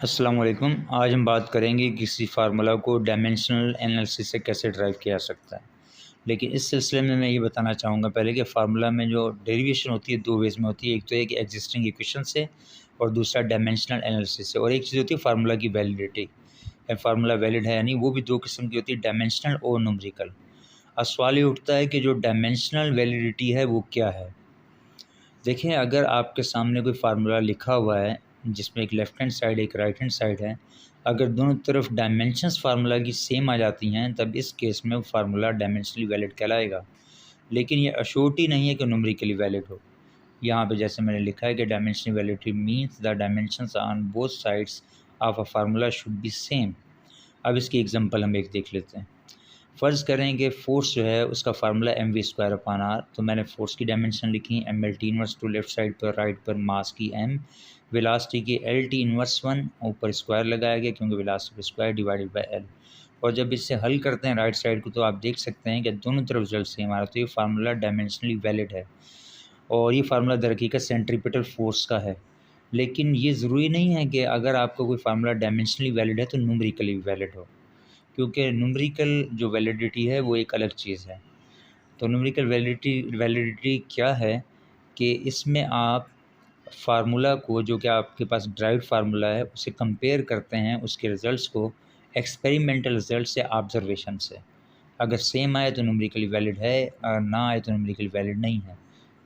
अस्सलाम वालेकुम। आज हम बात करेंगे किसी फार्मूला को डायमेंशनल एनालिसिस से कैसे ड्राइव किया जा सकता है। लेकिन इस सिलसिले में मैं ये बताना चाहूँगा पहले कि फार्मूला में जो डेरिवेशन होती है दो वेज़ में होती है। एक तो है कि एग्जिस्टिंग इक्वेशन से और दूसरा डायमेंशनल एनालिसिस से, और एक चीज़ होती है फार्मूला की वैलिडिटी। फार्मूला वैलिड है या नहीं, वो भी दो किस्म की होती है, डायमेंशनल और न्यूमेरिकल। अब सवाल ये उठता है कि जो डायमेंशनल वैलिडिटी है वो क्या है। देखें, अगर आपके सामने कोई फार्मूला लिखा हुआ है जिसमें एक लेफ़्ट हैंड साइड एक राइट हैंड साइड है, अगर दोनों तरफ डायमेंशंस फार्मूला की सेम आ जाती हैं तब इस केस में वो फार्मूला डायमेंशनली वैलिड कहलाएगा। लेकिन ये अश्योरिटी नहीं है कि न्यूमेरिकली वैलिड हो। यहाँ पे जैसे मैंने लिखा है कि dimensional validity means the dimensions on both sides of a formula should be same. अब इसकी एग्जांपल हम एक देख लेते हैं। फ़र्ज़ करें कि फ़ोर्स जो है उसका फार्मूला mv²/r, तो मैंने फ़ोर्स की डायमेंशन लिखी mlt inverse two left side पर राइट पर मास की m, वेलोसिटी की lt इनवर्स 1 ऊपर स्क्वायर लगाया गया क्योंकि velocity square divided by l। और जब इससे हल करते हैं राइट साइड को तो आप देख सकते हैं कि दोनों तरफ रिजल्ट सेम आ रहा है, तो ये फार्मूला डायमेंशनली वैलिड है। और ये फार्मूला दरहकीकत सेंट्रीपिटल फोर्स का है। लेकिन ये ज़रूरी नहीं है कि अगर आपका कोई फार्मूला डायमेंशनली वैलिड है तो न्यूमेरिकली वैलिड हो, क्योंकि न्यूमेरिकल जो वैलिडिटी है वो एक अलग चीज़ है। तो न्यूमेरिकल वैलिडिटी क्या है कि इसमें आप फार्मूला को, जो कि आपके पास ड्राइव्ड फार्मूला है, उसे कंपेयर करते हैं उसके रिज़ल्ट्स को एक्सपेरिमेंटल रिज़ल्ट से, ऑब्जर्वेशन से। अगर सेम आए तो न्यूमेरिकली वैलिड है, और ना आए तो न्यूमेरिकली वैलिड नहीं है।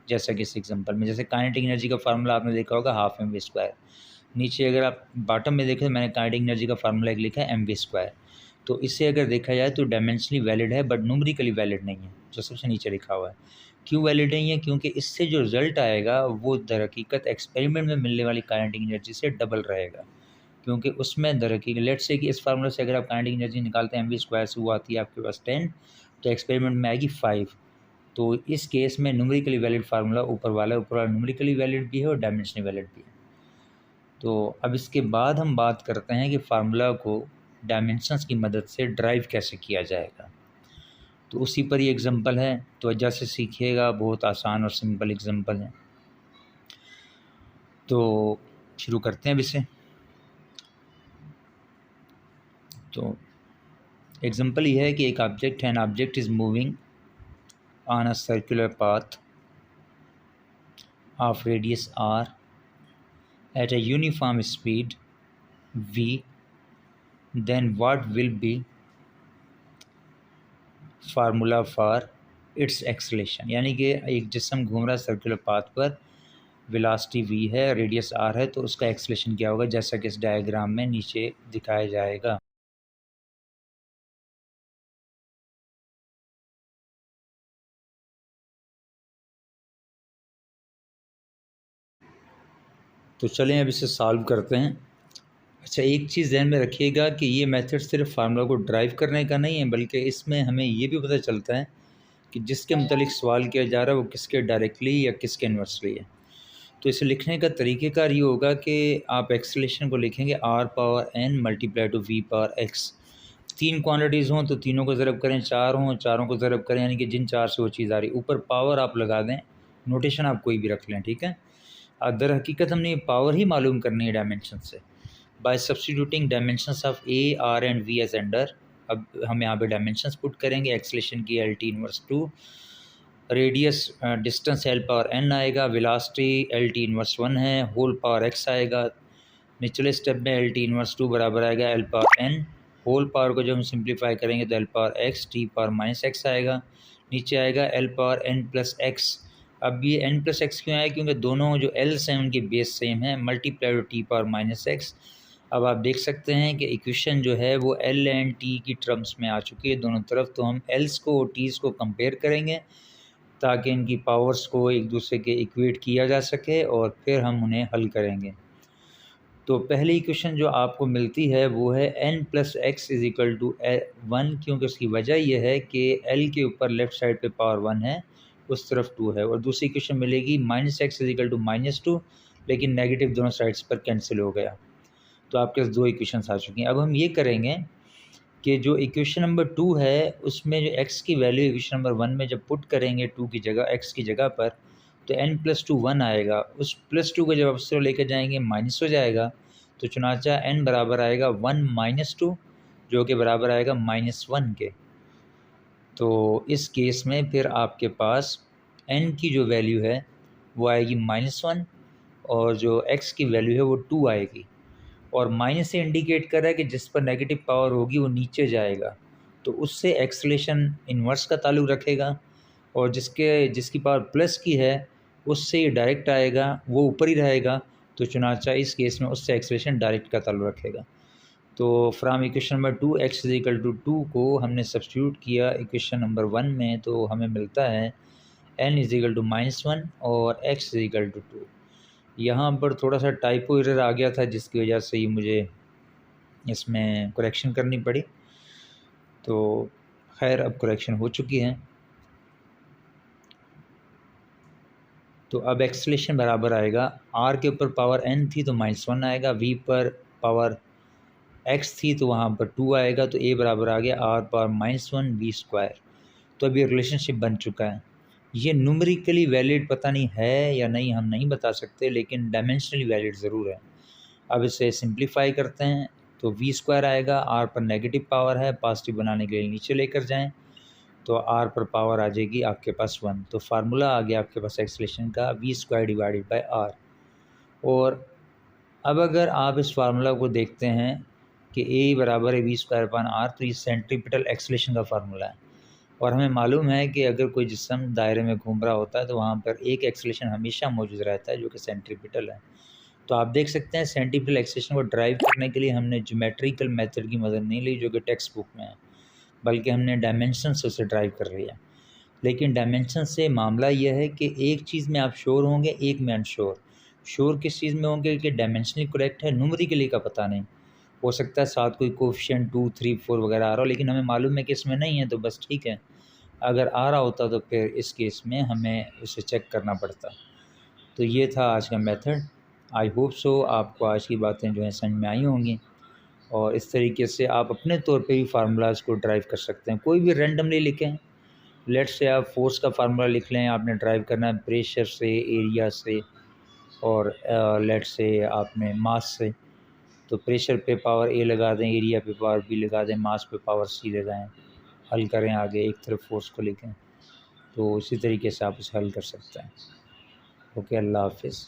जैसा कि इस एग्जांपल में, जैसे काइनेटिक एनर्जी का फार्मूला आपने देखा होगा हाफ mv²। नीचे अगर आप बॉटम में देखें तो मैंने काइनेटिक एनर्जी का फार्मूला एक लिखा है mv²। तो इसे अगर देखा जाए तो डायमेंशनली वैलिड है बट न्यूमेरिकली वैलिड नहीं है, जो सबसे नीचे लिखा हुआ है। क्यों वैलिड नहीं है? क्योंकि इससे जो रिज़ल्ट आएगा वो दरहकीकत एक्सपेरिमेंट में मिलने वाली काइनेटिक एनर्जी से डबल रहेगा। क्योंकि उसमें दरहकीकत लेट्स से कि इस फार्मूला से अगर आप काइनेटिक एनर्जी निकालते हैं mv² से, वो आती है आपके पास 10, तो एक्सपेरिमेंट में आएगी 5। तो इस केस में न्यूमेरिकली वैलिड फार्मूला ऊपर वाला न्यूमेरिकली वैलिड भी है और डायमेंशनली वैलिड भी है। तो अब इसके बाद हम बात करते हैं कि फार्मूला को डायमेंशंस की मदद से ड्राइव कैसे किया जाएगा। तो उसी पर ये एग्जांपल है, तो वजह से सीखिएगा, बहुत आसान और सिंपल एग्जांपल है। तो शुरू करते हैं अब इसे। तो एग्जांपल ये है कि एक ऑब्जेक्ट है, an object is moving on a circular path of radius r at a uniform speed v, then what will be formula for its acceleration. यानी कि एक जिस्म घूम रहा है सर्कुलर पाथ पर, वेलोसिटी v है, रेडियस r है, तो उसका एक्सलेशन क्या होगा, जैसा कि इस डायग्राम में नीचे दिखाया जाएगा। तो चलें अब इसे सॉल्व करते हैं। अच्छा, एक चीज़ ध्यान में रखिएगा कि ये मेथड सिर्फ फार्मूला को ड्राइव करने का नहीं है, बल्कि इसमें हमें ये भी पता चलता है कि जिसके मुतालिक सवाल किया जा रहा है वो किसके डायरेक्टली या किसके इन्वर्सली है। तो इसे लिखने का तरीक़ेकार ये होगा कि आप एक्सलेशन को लिखेंगे r⁻n multiply two v⁻x। 3 quantities हों तो तीनों को ज़रब करें, 4 हों चारों को ज़रब करें, यानी कि जिन 4 से वो चीज़ आ रही, ऊपर पावर आप लगा दें, नोटेशन आप कोई भी रख लें, ठीक है। दर हकीकत हमने पावर ही मालूम करनी है डायमेंशन से, by substituting dimensions of a, r and v as under. अब हम यहाँ पे डायमेंशंस पुट करेंगे, एक्सलेशन की lt inverse 2, radius distance l⁻n आएगा, वेलोसिटी lt इनवर्स 1 है, होल पावर x आएगा। निचले स्टेप में lt इनवर्स 2 बराबर आएगा l⁻n, होल पावर को जब हम सिंप्लीफाई करेंगे तो l⁻x t⁻−x आएगा। नीचे आएगा l⁻n प्लस x। अब ये n प्लस एक्स क्यों आया? क्योंकि दोनों जो एल्स हैं उनकी बेस सेम है, मल्टीप्लाई t⁻−x। अब आप देख सकते हैं कि इक्वेशन जो है वो l एंड t की टर्म्स में आ चुकी है दोनों तरफ। तो हम एल्स को और टीज़ को कंपेयर करेंगे ताकि इनकी पावर्स को एक दूसरे के इक्वेट किया जा सके और फिर हम उन्हें हल करेंगे। तो पहली इक्वेशन जो आपको मिलती है वो है n plus x is equal to 1, क्योंकि उसकी वजह यह है कि l के ऊपर लेफ़्ट साइड पे पावर 1 है, उस तरफ 2 है। और दूसरी इक्वेशन मिलेगी -x इज़ इक्वल टू -2, लेकिन नेगेटिव दोनों साइड्स पर कैंसिल हो गया। तो आपके पास 2 इक्वेशंस आ चुकी हैं। अब हम ये करेंगे कि जो इक्वेशन नंबर 2 है उसमें जो x की वैल्यू इक्वेशन नंबर 1 में जब पुट करेंगे 2 की जगह, x की जगह पर, तो n+2 1 आएगा। उस +2 को जब आप लेकर जाएंगे माइनस हो जाएगा, तो चुनाचा n बराबर आएगा 1 - 2 जो कि बराबर आएगा -1 के। तो इस केस में फिर आपके पास n की जो वैल्यू है वो आएगी -1 और जो x की वैल्यू है वो 2 आएगी। और माइनस से इंडिकेट कर रहा है कि जिस पर नेगेटिव पावर होगी वो नीचे जाएगा, तो उससे एक्सेलेरेशन इन्वर्स का ताल्लुक़ रखेगा, और जिसकी पावर प्लस की है उससे ये डायरेक्ट आएगा, वो ऊपर ही रहेगा। तो चुनाचा इस केस में उससे एक्सेलेरेशन डायरेक्ट का ताल्लुक़ रखेगा। तो फ्राम इक्वेशन नंबर 2 x = 2 को हमने सब्स्टिट्यूट किया इक्वेशन नंबर 1 में, तो हमें मिलता है n = -1 और x = 2। यहाँ पर थोड़ा सा टाइपो एरर आ गया था जिसकी वजह से ही मुझे इसमें करेक्शन करनी पड़ी। तो खैर अब करेक्शन हो चुकी है। तो अब एक्सेलेरेशन बराबर आएगा, r के ऊपर पावर n थी तो -1 आएगा, v पर पावर x थी तो वहाँ पर 2 आएगा, तो a बराबर आ गया r पावर -1 v²। तो अब ये रिलेशनशिप बन चुका है। ये न्यूमेरिकली वैलिड पता नहीं है या नहीं, हम नहीं बता सकते, लेकिन डायमेंशनली वैलिड ज़रूर है। अब इसे सिंप्लीफाई करते हैं तो v² आएगा, r पर नेगेटिव पावर है, पॉजिटिव बनाने के लिए नीचे लेकर जाएं तो r पर पावर आ जाएगी आपके पास 1। तो फार्मूला आ गया आपके पास एक्सेलेरेशन का v² / r। और अब अगर आप इस फार्मूला को देखते हैं कि a बराबर है v²/r, तो ये सेंट्रीपिटल एक्सेलेरेशन का फार्मूला है। और हमें मालूम है कि अगर कोई जिस्म दायरे में घूम रहा होता है तो वहाँ पर एक एक्सेलेरेशन हमेशा मौजूद रहता है जो कि सेंट्रीपिटल है। तो आप देख सकते हैं सेंट्रीपिटल एक्सेलेरेशन को ड्राइव करने के लिए हमने ज्योमेट्रिकल मेथड की मदद नहीं ली जो कि टेक्स्ट बुक में है, बल्कि हमने डायमेंशन से उसे ड्राइव कर लिया। लेकिन डायमेंशन से मामला यह है कि एक चीज़ में आप श्योर होंगे, एक में अनश्योर। श्योर किस चीज़ में होंगे कि डायमेंशनली करेक्ट है, न्यूमेरिकली का पता नहीं। हो सकता है साथ कोई कोफिशिएंट 2, 3, 4 वगैरह आ रहा हो, लेकिन हमें मालूम है कि इसमें नहीं है, तो बस ठीक है। अगर आ रहा होता तो फिर इस केस में हमें उसे चेक करना पड़ता। तो ये था आज का मेथड। आई होप सो आपको आज की बातें जो हैं समझ में आई होंगी, और इस तरीके से आप अपने तौर पे भी फार्मूलाज़ को ड्राइव कर सकते हैं। कोई भी रैंडमली लिखें, लेट्स से आप फोर्स का फार्मूला लिख लें, आपने ड्राइव करना है प्रेशर से, एरिया से, और लेट्स से आपने मास से। तो प्रेशर पे पावर A लगा दें, एरिया पे पावर B लगा दें, मास पे पावर C लगाएं, हल करें, आगे एक तरफ फोर्स को लिखें। तो इसी तरीके से आप इसे हल कर सकते हैं। ओके, अल्लाह हाफिज़।